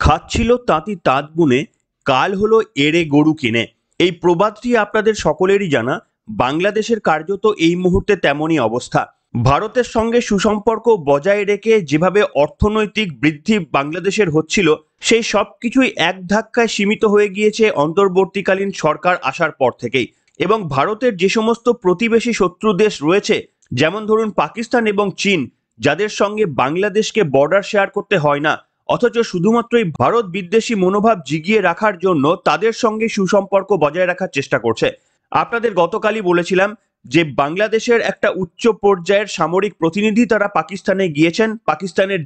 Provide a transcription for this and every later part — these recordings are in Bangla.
খাচ্ছিল তাঁতি তাঁত বুনে, কাল হলো এড়ে গরু কিনে। এই প্রবাদটি আপনাদের সকলেরই জানা। বাংলাদেশের কার্যত এই মুহূর্তে তেমনই অবস্থা। ভারতের সঙ্গে সুসম্পর্ক বজায় রেখে যেভাবে অর্থনৈতিক বৃদ্ধি বাংলাদেশের হচ্ছিল, সেই সব কিছুই এক ধাক্কায় সীমিত হয়ে গিয়েছে অন্তর্বর্তীকালীন সরকার আসার পর থেকেই। এবং ভারতের যে সমস্ত প্রতিবেশী শত্রু দেশ রয়েছে, যেমন ধরুন পাকিস্তান এবং চীন, যাদের সঙ্গে বাংলাদেশকে বর্ডার শেয়ার করতে হয় না, অথচ শুধুমাত্রই ভারত বিদ্বেষী মনোভাব জিগিয়ে রাখার জন্য তাদের সঙ্গে সুসম্পর্ক বজায় রাখার চেষ্টা করছে। আপনাদের গতকালই বলেছিলাম যে বাংলাদেশের একটা উচ্চ পর্যায়ের সামরিক প্রতিনিধি তারা পাকিস্তানে গিয়েছেন পাকিস্তানের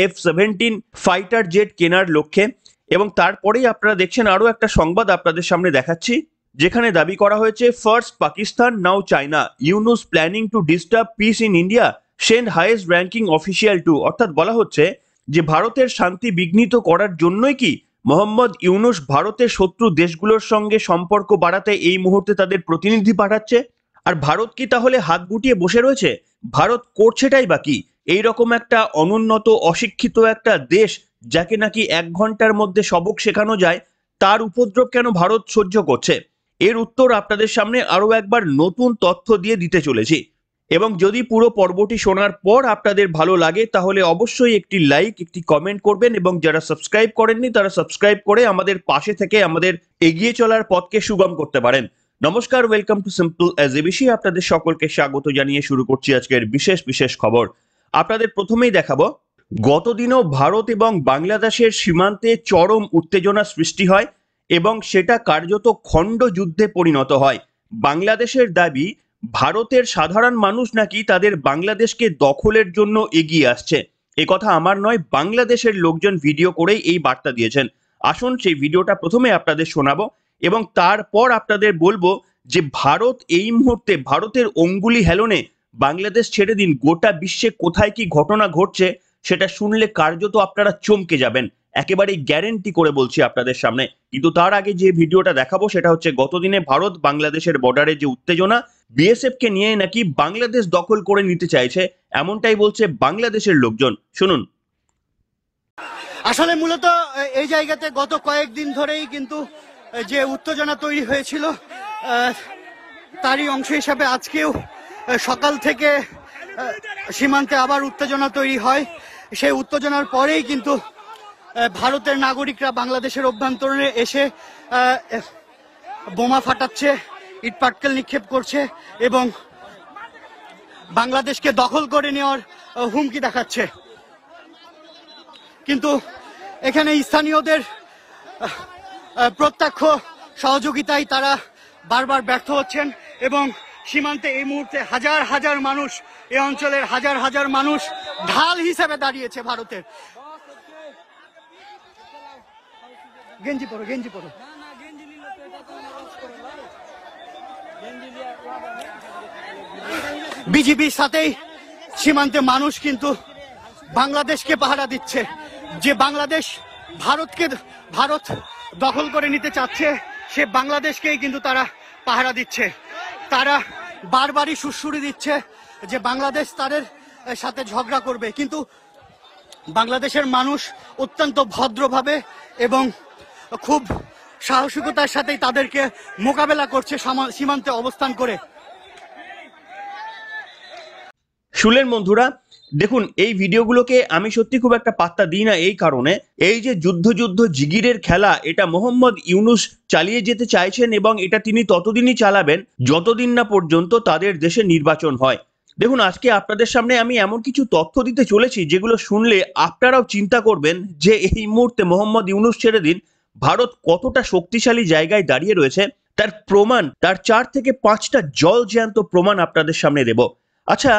F-17 ফাইটার জেট কেনার লক্ষ্যে। এবং তারপরেই আপনারা দেখছেন আরো একটা সংবাদ আপনাদের সামনে দেখাচ্ছি, যেখানে দাবি করা হয়েছে first Pakistan now China, Yunus planning to disturb peace in India, send highest ranking official to. অর্থাৎ বলা হচ্ছে যে ভারতের শান্তি বিঘ্নিত করার জন্যই কি মোহাম্মদ ইউনুস ভারতের শত্রু দেশগুলোর সঙ্গে সম্পর্ক বাড়াতে এই মুহূর্তে তাদের প্রতিনিধি পাঠাচ্ছে। আর ভারত কি তাহলে হাত গুটিয়ে বসে রয়েছে? ভারত করছেটাই বা কি? এইরকম একটা অনুন্নত অশিক্ষিত একটা দেশ, যাকে নাকি 1 ঘন্টার মধ্যে সবক শেখানো যায়, তার উপদ্রব কেন ভারত সহ্য করছে? এর উত্তর আপনাদের সামনে আরো একবার নতুন তথ্য দিয়ে দিতে চলেছি। এবং যদি পুরো পর্বটি শোনার পর আপনাদের ভালো লাগে, তাহলে অবশ্যই একটি লাইক, একটি কমেন্ট করবেন। এবং যারা সাবস্ক্রাইব করেননি, তারা সাবস্ক্রাইব করে আমাদের পাশে থেকে আমাদের এগিয়ে চলার পথকে সুগম করতে পারেন। নমস্কার, welcome to simple as ABC. আপনাদের সকলকে স্বাগত জানিয়ে শুরু করছি আজকের বিশেষ খবর। আপনাদের প্রথমেই দেখাবো, গতদিনও ভারত এবং বাংলাদেশের সীমান্তে চরম উত্তেজনা সৃষ্টি হয় এবং সেটা কার্যত খণ্ড যুদ্ধে পরিণত হয়। বাংলাদেশের দাবি, ভারতের সাধারণ মানুষ নাকি তাদের বাংলাদেশকে দখলের জন্য এগিয়ে আসছে। এ কথা আমার নয়, বাংলাদেশের লোকজন ভিডিও করেই এই বার্তা দিয়েছেন। আসুন সেই ভিডিওটা প্রথমে আপনাদের শোনাবো এবং তারপর আপনাদের বলবো যে ভারত এই মুহূর্তে, ভারতের অঙ্গুলি হেলনে বাংলাদেশ ছেড়ে দিন, গোটা বিশ্বে কোথায় কি ঘটনা ঘটছে সেটা শুনলে কার্যত আপনারা চমকে যাবেন। একেবারেই গ্যারেন্টি করে বলছি আপনাদের সামনে। কিন্তু তার আগে যে ভিডিওটা দেখাবো সেটা হচ্ছে গতদিনে ভারত বাংলাদেশের বর্ডারে যে উত্তেজনা, বিএসএফ কে নিয়ে নাকি বাংলাদেশ দখল করে নিতে চাইছে, এমনটাই বলছে বাংলাদেশের লোকজন। শুনুন। আসলে মূলত এই জায়গাতে গত কয়েকদিন ধরেই কিন্তু যে উত্তেজনা তৈরি হয়েছিল, তারই অংশ হিসাবে আজকেও সকাল থেকে সীমান্তে আবার উত্তেজনা তৈরি হয়। সেই উত্তেজনার পরেই কিন্তু ভারতের নাগরিকরা বাংলাদেশের অভ্যন্তরে এসে বোমা ফাটাচ্ছে, ইট পাটকেল নিক্ষেপ করছে এবং বাংলাদেশকে দখল করে নেওয়ার হুমকি দেখাচ্ছে। কিন্তু এখানে স্থানীয়দের প্রত্যক্ষ সহযোগিতায় তারা বারবার ব্যর্থ হচ্ছেন এবং সীমান্তে এই মুহূর্তে হাজার হাজার মানুষ, এই অঞ্চলের হাজার হাজার মানুষ ঢাল হিসেবে দাঁড়িয়েছে ভারতের। গেঞ্জি পরো। বিজিবির সাথেই সীমান্তে মানুষ কিন্তু বাংলাদেশকে পাহারা দিচ্ছে। যে বাংলাদেশ ভারত দখল করে নিতে চাচ্ছে, সে বাংলাদেশকেই কিন্তু তারা পাহারা দিচ্ছে। তারা বারবারই সুড়সুড়ি দিচ্ছে যে বাংলাদেশ তাদের সাথে ঝগড়া করবে, কিন্তু বাংলাদেশের মানুষ অত্যন্ত ভদ্রভাবে এবং খুব সাহসিকতার সাথেই তাদেরকে মোকাবেলা করছে সীমান্তে অবস্থান করে। শুনলেন বন্ধুরা, দেখুন এই ভিডিওগুলোকে আমি সত্যি খুব একটা পাত্তা দিই না, এই কারণে এই যে যুদ্ধ জিগিরের খেলা, এটা মোহাম্মদ ইউনুস চালিয়ে যেতে চাইছেন এবং এটা তিনি ততদিনই চালাবেন যতদিন না পর্যন্ত তাদের দেশে নির্বাচন হয়। দেখুন, আজকে আপনাদের সামনে আমি এমন কিছু তথ্য দিতে চলেছি যেগুলো শুনলে আপনারাও চিন্তা করবেন যে এই মুহূর্তে মোহাম্মদ ইউনুস ছেড়ে দিন, ভারত কতটা শক্তিশালী জায়গায় দাঁড়িয়ে রয়েছে তার প্রমাণ, তার 4 থেকে 5টা জল জ্যান্ত প্রমাণ আপনাদের সামনে দেব। আচ্ছা,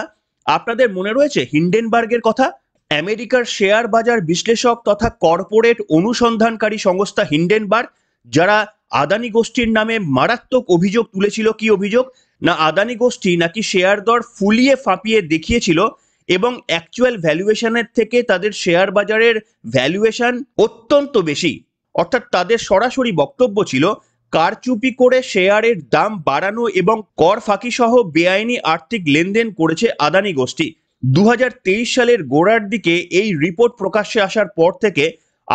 আপনাদের মনে রয়েছে হিন্ডেনবার্গের কথা? আমেরিকার শেয়ার বাজার বিশ্লেষক তথা কর্পোরেট অনুসন্ধানকারী সংস্থা হিন্ডেনবার্গ, যারা আদানি গোষ্ঠীর নামে মারাত্মক অভিযোগ তুলেছিল। কি অভিযোগ? না, আদানি গোষ্ঠী নাকি শেয়ার দর ফুলিয়ে ফাঁপিয়ে দেখিয়েছিল এবং অ্যাকচুয়াল ভ্যালুয়েশনের থেকে তাদের শেয়ার বাজারের ভ্যালুয়েশন অত্যন্ত বেশি। অর্থাৎ তাদের সরাসরি বক্তব্য ছিল কারচুপি করে শেয়ারের দাম বাড়ানো এবং কর ফাঁকি সহ বেআইনি আর্থিক লেনদেন করেছে আদানি গোষ্ঠী। 2023 সালের গোড়ার দিকে এই রিপোর্ট প্রকাশ্যে আসার পর থেকে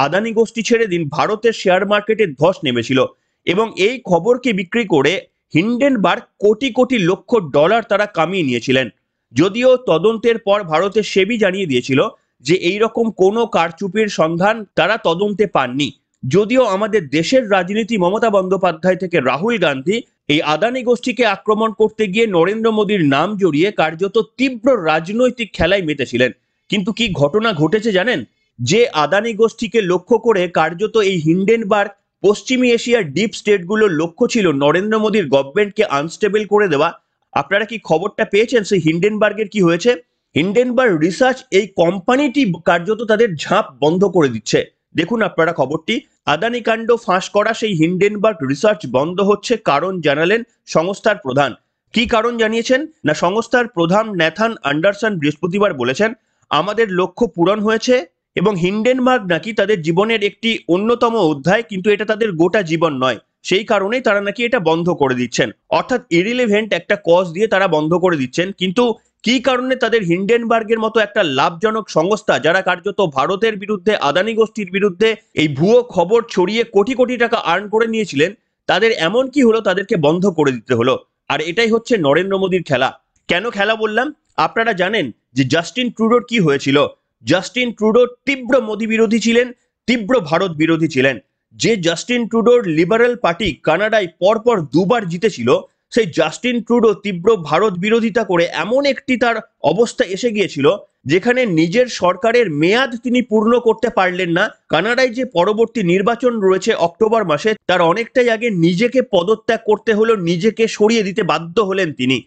আদানি গোষ্ঠী ছেড়ে দিন, ভারতের শেয়ার মার্কেটে ধস নেমেছিল এবং এই খবরকে বিক্রি করে হিন্ডেনবার্গ কোটি কোটি লক্ষ ডলার তারা কামিয়ে নিয়েছিলেন। যদিও তদন্তের পর ভারতের সেবি জানিয়ে দিয়েছিল যে এই রকম কোনো কারচুপির সন্ধান তারা তদন্তে পাননি। যদিও আমাদের দেশের রাজনীতি মমতা বন্দ্যোপাধ্যায় থেকে রাহুল গান্ধী এই আদানি গোষ্ঠীকে আক্রমণ করতে গিয়ে নরেন্দ্র মোদীর নাম জড়িয়ে কার্যত তীব্র রাজনৈতিক খেলায় মেতেছিলেন। কিন্তু কি ঘটনা ঘটেছে জানেন? যে আদানি গোষ্ঠীকে লক্ষ্য করে কার্যত এই হিন্ডেনবার্গ পশ্চিমী এশিয়ার ডিপ স্টেটগুলোর লক্ষ্য ছিল নরেন্দ্র মোদীর গভর্নমেন্টকে আনস্টেবল করে দেওয়া। আপনারা কি খবরটা পেয়েছেন সেই হিন্ডেনবার্গের কি হয়েছে? হিন্ডেনবার্গ রিসার্চ এই কোম্পানিটি কার্যত তাদের ঝাঁপ বন্ধ করে দিচ্ছে। দেখুন আপনারা খবরটি, আদানি কাণ্ড ফাঁস করা সেই হিন্ডেনবার্গ রিসার্চ বন্ধ হচ্ছে, কারণ জানালেন সংস্থার প্রধান। কি কারণ জানিয়েছেন না, সংস্থার প্রধান ন্যাথান অ্যান্ডারসন বৃহস্পতিবার বলেছেন, আমাদের লক্ষ্য পূরণ হয়েছে এবং হিন্ডেনবার্গ নাকি তাদের জীবনের একটি অন্যতম অধ্যায়, কিন্তু এটা তাদের গোটা জীবন নয়, সেই কারণেই তারা নাকি এটা বন্ধ করে দিচ্ছেন। অর্থাৎ ইরিলেভেন্ট একটা কজ দিয়ে তারা বন্ধ করে দিচ্ছেন। কিন্তু কি কারণে তাদের হিন্ডেনবার্গের মতো একটা লাভজনক সংস্থা, যারা কার্যত ভারতের বিরুদ্ধে আদানি গোষ্ঠীর বিরুদ্ধে এই ভুয়ো খবর ছড়িয়ে কোটি কোটি টাকা আর্ন করে নিয়েছিলেন, তাদের এমন কি হলো তাদেরকে বন্ধ করে দিতে হলো? আর এটাই হচ্ছে নরেন্দ্র মোদীর খেলা। কেন খেলা বললাম? আপনারা জানেন যে জাস্টিন ট্রুডোর কি হয়েছিল। জাস্টিন ট্রুডো তীব্র মোদী বিরোধী ছিলেন, তীব্র ভারত বিরোধী ছিলেন। যে জাস্টিন ট্রুডোর লিবারেল পার্টি কানাডায় পরপর দুবার জিতেছিল, সেই জাস্টিন ট্রুডো তীব্র ভারত বিরোধিতা করে এমন একটি তার অবস্থা এসে গিয়েছিল যেখানে নিজের সরকারের মেয়াদ তিনি পূর্ণ করতে পারলেন না। কানাডায় যে পরবর্তী নির্বাচন রয়েছে অক্টোবর মাসে, তার অনেকটাই আগে নিজেকে পদত্যাগ করতে হলো, নিজেকে সরিয়ে দিতে বাধ্য হলেন তিনি।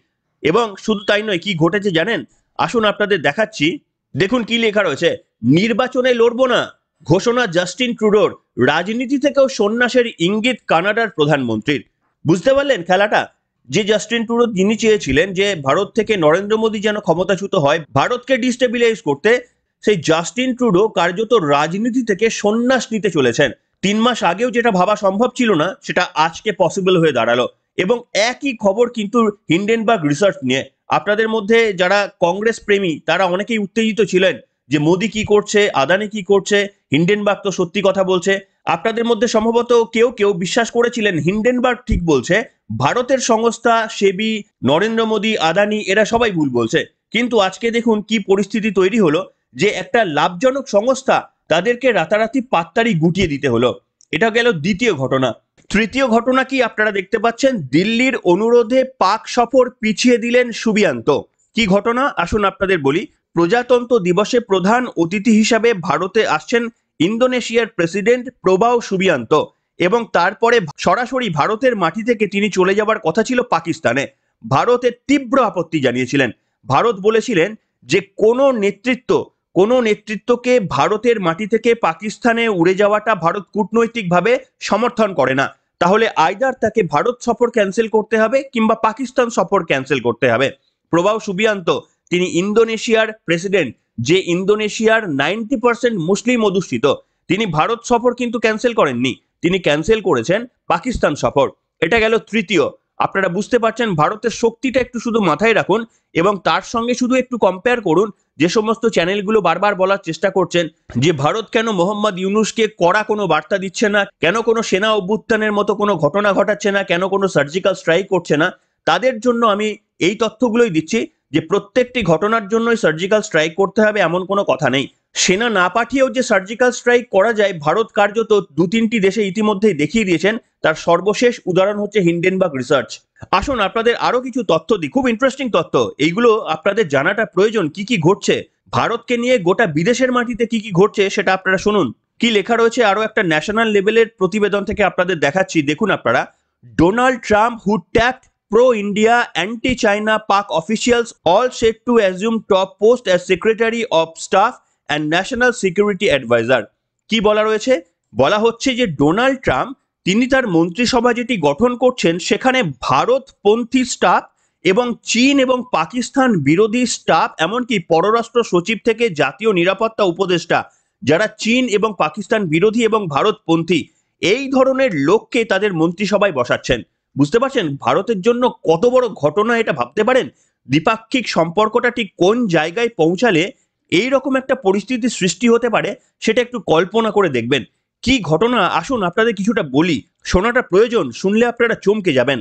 এবং শুধু তাই নয়, কি ঘটেছে জানেন? আসুন আপনাদের দেখাচ্ছি। দেখুন কি লেখা রয়েছে, নির্বাচনে লড়বো না ঘোষণা জাস্টিন ট্রুডোর, রাজনীতি থেকেও সন্ন্যাসের ইঙ্গিত কানাডার প্রধানমন্ত্রীর। বুঝতে পারলেন খেলাটা? যে জাস্টিন ট্রুডো যিনি চেয়েছিলেন যে ভারত থেকে নরেন্দ্র মোদী যেন ক্ষমতাচ্যুত হয়, ভারতকে ডিস্টেবিলাইজ করতে, সেই জাস্টিন ট্রুডো কার্যত রাজনীতি থেকে সন্ন্যাস নিতে চলেছেন। 3 মাস আগেও যেটা ভাবা সম্ভব ছিল না, সেটা আজকে পসিবল হয়ে দাঁড়ালো। এবং একই খবর কিন্তু হিন্ডেনবার্গ রিসার্চ নিয়ে। আপনাদের মধ্যে যারা কংগ্রেস প্রেমী তারা অনেকেই উত্তেজিত ছিলেন যে মোদী কি করছে, আদানি কি করছে, হিন্ডেনবার্গ তো সত্যি কথা বলছে। আপনাদের মধ্যে সম্ভবত কেউ কেউ বিশ্বাস করেছিলেন হিন্ডেনবার্গ ঠিক বলছে, ভারতের সংস্থা সেবি, নরেন্দ্র মোদী, আদানি এরা সবাই ভুল বলছে। কিন্তু আজকে দেখুন কি পরিস্থিতি তৈরি হলো, যে একটা লাভজনক সংস্থা তাদেরকে রাতারাতি পাত্তারি গুটিয়ে দিতে হলো। এটা গেল দ্বিতীয় ঘটনা। তৃতীয় ঘটনা কি আপনারা দেখতে পাচ্ছেন, দিল্লির অনুরোধে পাক সফর পিছিয়ে দিলেন সুবিয়ান্ত। কি ঘটনা আসুন আপনাদের বলি। প্রজাতন্ত্র দিবসে প্রধান অতিথি হিসাবে ভারতে আসছেন ইন্দোনেশিয়ার প্রেসিডেন্ট প্রবাও সুবিয়ান্ত এবং তারপরে সরাসরি ভারতের মাটি থেকে তিনি চলে যাবার কথা ছিল পাকিস্তানে। ভারতের তীব্র আপত্তি জানিয়েছিলেন। ভারত বলেছিলেন যে কোনো নেতৃত্বকে ভারতের মাটি থেকে পাকিস্তানে উড়ে যাওয়াটা ভারত কূটনৈতিকভাবে সমর্থন করে না। তাহলে আইদার তাকে ভারত সফর ক্যান্সেল করতে হবে কিংবা পাকিস্তান সফর ক্যান্সেল করতে হবে। প্রবাও সুবিয়ান্ত তিনি ইন্দোনেশিয়ার প্রেসিডেন্ট, যে ইন্দোনেশিয়ার 90% মুসলিম অধ্যুষিত, তিনি ভারত সফর কিন্তু ক্যান্সেল করেননি, তিনি ক্যান্সেল করেছেন পাকিস্তান সফর। এটা গেল তৃতীয়। আপনারা বুঝতে পারছেন ভারতের শক্তিটা একটু শুধু মাথায় রাখুন এবং তার সঙ্গে শুধু একটু কম্পেয়ার করুন। যে সমস্ত চ্যানেলগুলো বারবার বলার চেষ্টা করছেন যে ভারত কেন মোহাম্মদ ইউনূসকে কড়া কোনো বার্তা দিচ্ছে না, কেন কোনো সেনা অভ্যুত্থানের মতো কোনো ঘটনা ঘটাচ্ছে না, কেন কোনো সার্জিক্যাল স্ট্রাইক করছে না, তাদের জন্য আমি এই তথ্যগুলোই দিচ্ছি যে প্রত্যেকটি ঘটনার জন্যই সার্জিক্যাল স্ট্রাইক করতে হবে এমন কোনো কথা নেই। সেনা না পাঠিয়েও যে সার্জিক্যাল স্ট্রাইক করা যায়, ভারত কার্যত 2-3টি দেশে ইতিমধ্যেই দেখিয়ে দিয়েছেন। তার সর্বশেষ উদাহরণ হচ্ছে হিন্ডেনবার্গ রিসার্চ। আসুন আপনাদের আরো কিছু তথ্য দিই, খুব ইন্টারেস্টিং তথ্য। এইগুলো আপনাদের জানাটা প্রয়োজন, কি কি ঘটছে ভারতকে নিয়ে গোটা বিদেশের মাটিতে, কি কি ঘটছে সেটা আপনারা শুনুন। কি লেখা রয়েছে আরো একটা ন্যাশনাল লেভেলের প্রতিবেদন থেকে আপনাদের দেখাচ্ছি। দেখুন আপনারা, Donald Trump who tapped pro-India, anti-China Pak officials all set to assume top post as Secretary of Staff and National Security Advisor। কি বলা রয়েছে? বলা হচ্ছে যে ডোনাল্ড ট্রাম্প তিনি তার মন্ত্রিসভা যেটি গঠন করছেন সেখানে ভারতপন্থী স্টাফ এবং চীন এবং পাকিস্তান বিরোধী স্টাফ, এমনকি পররাষ্ট্র সচিব থেকে জাতীয় নিরাপত্তা উপদেষ্টা, যারা চীন এবং পাকিস্তান বিরোধী এবং ভারতপন্থী, এই ধরনের লোককে তাদের মন্ত্রিসভায় বসাচ্ছেন। বুঝতে পারছেন ভারতের জন্য কত বড় ঘটনা এটা? ভাবতে পারেন দ্বিপাক্ষিক সম্পর্কটা ঠিক কোন জায়গায় পৌঁছালে এই রকম একটা পরিস্থিতির সৃষ্টি হতে পারে সেটা একটু কল্পনা করে দেখবেন। কি ঘটনা আসুন আপনাদের কিছুটা বলি, শোনাটা প্রয়োজন, শুনলে আপনারা চমকে যাবেন।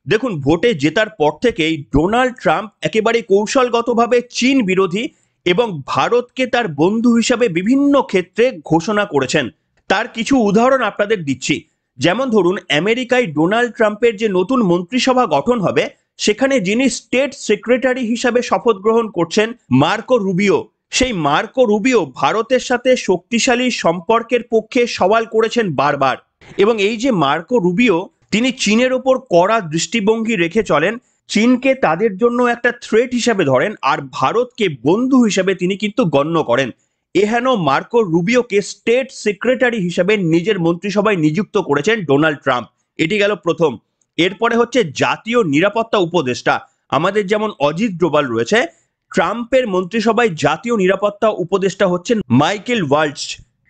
দেখুন, ভোটে জেতার পর থেকেই ডোনাল্ড ট্রাম্প একেবারে কৌশলগতভাবে চীন বিরোধী এবং ভারতকে তার বন্ধু হিসাবে বিভিন্ন ক্ষেত্রে ঘোষণা করেছেন। তার কিছু উদাহরণ আপনাদের দিচ্ছি। যেমন ধরুন, আমেরিকায় ডোনাল্ড ট্রাম্পের যে নতুন মন্ত্রিসভা গঠন হবে, সেখানে যিনি স্টেট সেক্রেটারি হিসাবে শপথ গ্রহণ করছেন মার্কো রুবিও, সেই মার্কো রুবিও ভারতের সাথে শক্তিশালী সম্পর্কের পক্ষে সওয়াল করেছেন বারবার। এবং এই যে মার্কো রুবিও, তিনি চীনের ওপর কড়া দৃষ্টিভঙ্গি রেখে চলেন, চীনকে তাদের জন্য একটা থ্রেট হিসাবে ধরেন, আর ভারতকে বন্ধু হিসাবে তিনি কিন্তু গণ্য করেন। এহেন মার্কো রুবিওকে স্টেট সেক্রেটারি হিসাবে নিজের মন্ত্রিসভায় নিযুক্ত করেছেন ডোনাল্ড ট্রাম্প। এটি গেল প্রথম। এরপরে হচ্ছে জাতীয় নিরাপত্তা উপদেষ্টা। আমাদের যেমন অজিত ডোভাল রয়েছে, ট্রাম্পের মন্ত্রিসভায় জাতীয় নিরাপত্তা উপদেষ্টা হচ্ছেন মাইকেল ওয়াল্টজ।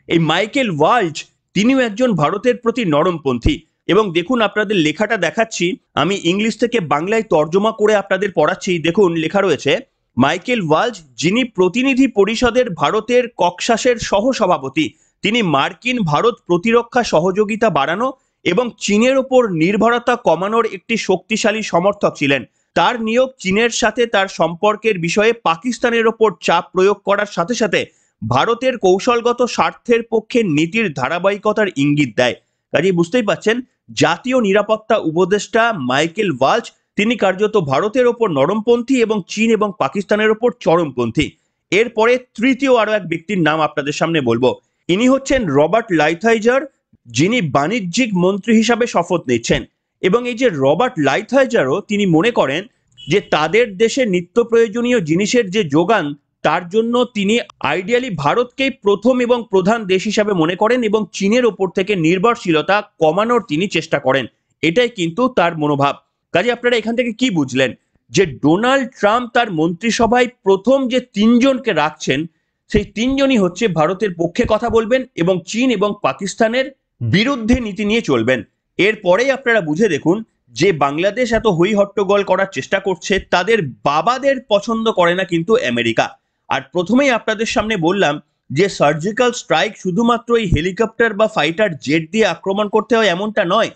এই মাইকেল ওয়াল্টজ তিনিও একজন ভারতের প্রতি নরমপন্থী। এবং দেখুন, আপনাদের লেখাটা দেখাচ্ছি, আমি ইংলিশ থেকে বাংলায় তর্জমা করে আপনাদের পড়াচ্ছি। দেখুন, লেখা রয়েছে, মাইকেল ওয়াল্টজ, যিনি প্রতিনিধি পরিষদের ভারতের কক্সাসের সহসভাপতি, তিনি মার্কিন ভারত প্রতিরক্ষা সহযোগিতা বাড়ানো এবং চীনের ওপর নির্ভরতা কমানোর একটি শক্তিশালী সমর্থক ছিলেন। তার নিয়োগ চীনের সাথে তার সম্পর্কের বিষয়ে পাকিস্তানের ওপর চাপ প্রয়োগ করার সাথে সাথে ভারতের কৌশলগত স্বার্থের পক্ষে নীতির ধারাবাহিকতার ইঙ্গিত দেয়। কাজেই বুঝতেই পাচ্ছেন, জাতীয় নিরাপত্তা উপদেষ্টা মাইকেল ওয়াল্টজ তিনি কার্যত ভারতের ওপর নরমপন্থী এবং চীন এবং পাকিস্তানের ওপর চরমপন্থী। এরপরে তৃতীয় আরো এক ব্যক্তির নাম আপনাদের সামনে বলবো। ইনি হচ্ছেন রবার্ট লাইথহাইজার, যিনি বাণিজ্যিক মন্ত্রী হিসাবে শপথ নিচ্ছেন। এবং এই যে রবার্ট লাইথহাইজারও তিনি মনে করেন যে তাদের দেশে নিত্য প্রয়োজনীয় জিনিসের যে যোগান, তার জন্য তিনি আইডিয়ালি ভারতকেই প্রথম এবং প্রধান দেশ হিসাবে মনে করেন এবং চীনের ওপর থেকে নির্ভরশীলতা কমানোর তিনি চেষ্টা করেন। এটাই কিন্তু তার মনোভাব। কাজে আপনারা এখান থেকে কি বুঝলেন, যে ডোনাল্ড ট্রাম্প তার মন্ত্রিসভায় প্রথম যে তিনজনকে রাখছেন, সেই তিনজনই হচ্ছে ভারতের পক্ষে কথা বলবেন এবং চীন এবং পাকিস্তানের বিরুদ্ধে নীতি নিয়ে চলবেন। এরপরেই আপনারা বুঝে দেখুন যে বাংলাদেশ এত হই হট্টগোল করার চেষ্টা করছে, তাদের বাবাদের পছন্দ করে না কিন্তু আমেরিকা। আর প্রথমেই আপনাদের সামনে বললাম যে সার্জিক্যাল স্ট্রাইক শুধুমাত্র এই হেলিকপ্টার বা ফাইটার জেট দিয়ে আক্রমণ করতে হয় এমনটা নয়।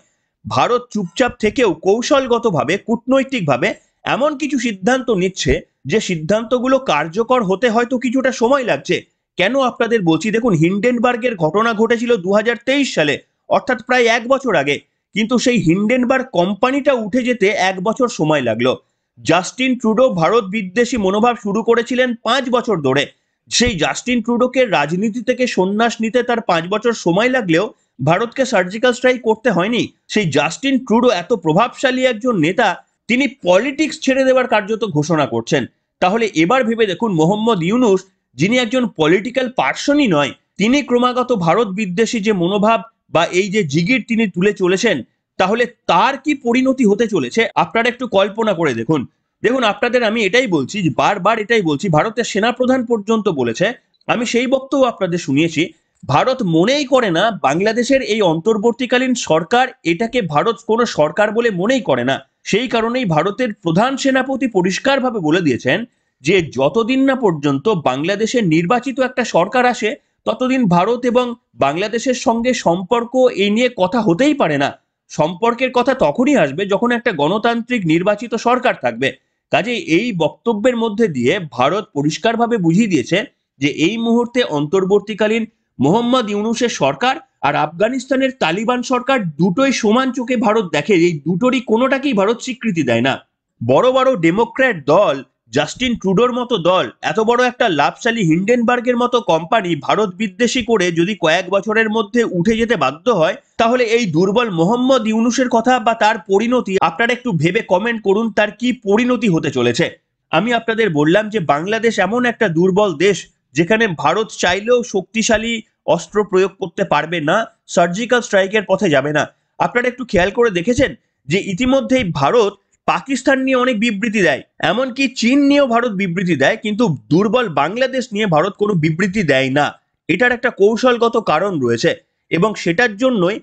ভারত চুপচাপ থেকেও কৌশলগতভাবে, কূটনৈতিকভাবে এমন কিছু সিদ্ধান্ত নিচ্ছে যে সিদ্ধান্তগুলো কার্যকর হতে হয়তো কিছুটা সময় লাগছে। কেন আপনাদের বলছি, দেখুন, হিন্ডেনবার্গের ঘটনা ঘটেছিল 2023 সালে, অর্থাৎ প্রায় 1 বছর আগে, কিন্তু সেই হিন্ডেনবার্গ কোম্পানিটা উঠে যেতে 1 বছর সময় লাগলো। জাস্টিন ট্রুডো ভারত বিদ্বেষী মনোভাব শুরু করেছিলেন 5 বছর ধরে। সেই জাস্টিন ট্রুডোকে রাজনীতি থেকে সন্ন্যাস নিতে তার 5 বছর সময় লাগলেও ভারতকে সার্জিক্যাল স্ট্রাইক করতে হয়নি। সেই জাস্টিন ট্রুডো এত প্রভাবশালী একজন নেতা, তিনি পলিটিক্স ছেড়ে দেওয়ার কার্যত ঘোষণা করছেন। তাহলে এবার ভেবে দেখুন, মোহাম্মদ ইউনূস, যিনি একজন পলিটিক্যাল পার্সনই নয়, তিনি ক্রমাগত ভারত বিদ্বেষী যে মনোভাব বা এই যে জিগির তিনি তুলে চলেছেন, তাহলে তার কি পরিণতি হতে চলেছে আপনারা একটু কল্পনা করে দেখুন। দেখুন, আপনাদের আমি এটাই বলছি, বারবার এটাই বলছি, ভারতের সেনাপ্রধান পর্যন্ত বলেছে, আমি সেই বক্তব্য আপনাদের শুনিয়েছি, ভারত মনেই করে না বাংলাদেশের এই অন্তর্বর্তীকালীন সরকার, এটাকে ভারত কোনো সরকার বলে মনেই করে না। সেই কারণেই ভারতের প্রধান সেনাপতি পরিষ্কারভাবে বলে দিয়েছেন যে যতদিন না পর্যন্ত বাংলাদেশের নির্বাচিত একটা সরকার আসে, ততদিন ভারত এবং বাংলাদেশের সঙ্গে সম্পর্ক এই নিয়ে কথা হতেই পারে না। সম্পর্কের কথা তখনই আসবে যখন একটা গণতান্ত্রিক নির্বাচিত সরকার থাকবে। কাজেই এই বক্তব্যের মধ্যে দিয়ে ভারত পরিষ্কারভাবে বুঝিয়ে দিয়েছে যে এই মুহূর্তে অন্তর্বর্তীকালীন মোহাম্মদ ইউনূসের সরকার আর আফগানিস্তানের তালিবান সরকার দুটোই সমান চোখে ভারত দেখে, এই দুটোরই কোনোটাকেই ভারত স্বীকৃতি দেয় না। বড় বড় ডেমোক্র্যাট দল, জাস্টিন ট্রুডোর মতো দল, এত বড় একটা লাভশালী হিন্ডেনবার্গের মতো কোম্পানি ভারত বিদ্বেষী করে যদি কয়েক বছরের মধ্যে উঠে যেতে বাধ্য হয়, তাহলে এই দুর্বল মোহাম্মদ ইউনূসের কথা বা তার পরিণতি আপনারা একটু ভেবে কমেন্ট করুন, তার কি পরিণতি হতে চলেছে। আমি আপনাদের বললাম যে বাংলাদেশ এমন একটা দুর্বল দেশ যেখানে ভারত চাইলেও শক্তিশালী অস্ত্র প্রয়োগ করতে পারবে না, সার্জিক্যাল স্ট্রাইকের পথে যাবে না। আপনারা একটু খেয়াল করে দেখেছেন যে ইতিমধ্যেই ভারত পাকিস্তান নিয়ে অনেক বিবৃতি দেয়, এমনকি চীন নিয়েও ভারত বিবৃতি দেয়, কিন্তু দুর্বল বাংলাদেশ নিয়ে ভারত কোনো বিবৃতি দেয় না। এটার একটা কৌশলগত কারণ রয়েছে এবং সেটার জন্যই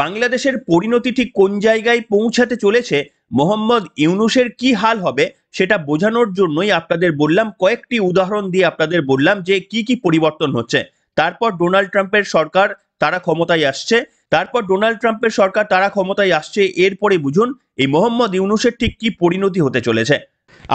বাংলাদেশের পরিণতি ঠিক কোন জায়গায় পৌঁছাতে চলেছে মোহাম্মদ ইউনূসের কি হাল হবে সেটা বোঝানোর জন্যই আপনাদের বললাম, কয়েকটি উদাহরণ দিয়ে আপনাদের বললাম যে কি কি পরিবর্তন হচ্ছে। তারপর ডোনাল্ড ট্রাম্পের সরকার তারা ক্ষমতায় আসছে, এরপরে বুঝুন এই মোহাম্মদ ইউনূসের ঠিক কি পরিণতি হতে চলেছে।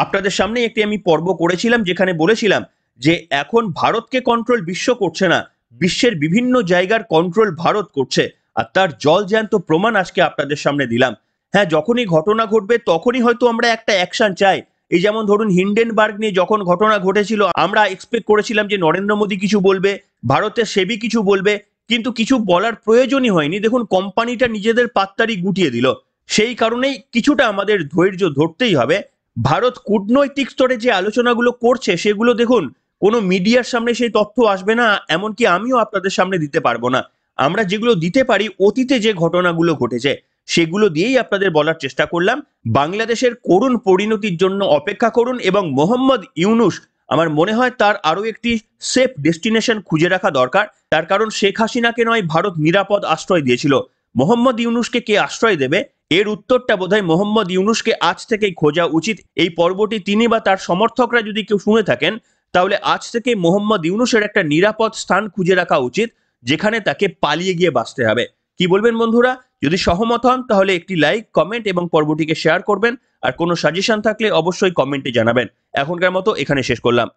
আপনাদের সামনে একটি আমি পর্ব করেছিলাম যেখানে বলেছিলাম যে এখন ভারতকে কন্ট্রোল বিশ্ব করছে না, বিশ্বের বিভিন্ন জায়গার কন্ট্রোল ভারত করছে, আর তার জলজ্যান্ত প্রমাণ আজকে আপনাদের সামনে দিলাম। হ্যাঁ, যখনই ঘটনা ঘটবে তখনই হয়তো আমরা একটা অ্যাকশন চাই। এই যেমন ধরুন হিন্ডেনবার্গ নিয়ে যখন ঘটনা ঘটেছিল, আমরা এক্সপেক্ট করেছিলাম যে নরেন্দ্র মোদী কিছু বলবে, ভারতের সেবি কিছু বলবে, কিন্তু কিছু বলার প্রয়োজনই হয়নি। দেখুন কোম্পানিটা নিজেদের পাত্তারি গুটিয়ে দিল। সেই কারণেই কিছুটা আমাদের ধৈর্য ধরতেই হবে। ভারত কূটনৈতিক স্তরে যে আলোচনাগুলো করছে সেগুলো দেখুন কোনো মিডিয়ার সামনে সেই তথ্য আসবে না, এমনকি আমিও আপনাদের সামনে দিতে পারবো না। আমরা যেগুলো দিতে পারি অতীতে যে ঘটনাগুলো ঘটেছে সেগুলো দিয়েই আপনাদের বলার চেষ্টা করলাম। বাংলাদেশের করুণ পরিণতির জন্য অপেক্ষা করুন, এবং মোহাম্মদ ইউনূস আমার মনে হয় তার আরো একটি সেফ ডেস্টিনেশন খুঁজে রাখা দরকার। তার কারণ শেখ হাসিনাকে নয় ভারত নিরাপদ আশ্রয় দিয়েছিল, মোহাম্মদ ইউনূসকে কে আশ্রয় দেবে এর উত্তরটা বোধহয় মোহাম্মদ ইউনূসকে আজ থেকেই খোঁজা উচিত। এই পর্বটি তিনি বা তার সমর্থকরা যদি কেউ শুনে থাকেন তাহলে আজ থেকে মোহাম্মদ ইউনূসের একটা নিরাপদ স্থান খুঁজে রাখা উচিত যেখানে তাকে পালিয়ে গিয়ে বাঁচতে হবে। কি বলবেন বন্ধুরা? যদি সহমত হন তাহলে একটি লাইক, কমেন্ট এবং পর্বটিকে শেয়ার করবেন, আর কোনো সাজেশন থাকলে অবশ্যই কমেন্টে জানাবেন। এখনকার মতো এখানে শেষ করলাম।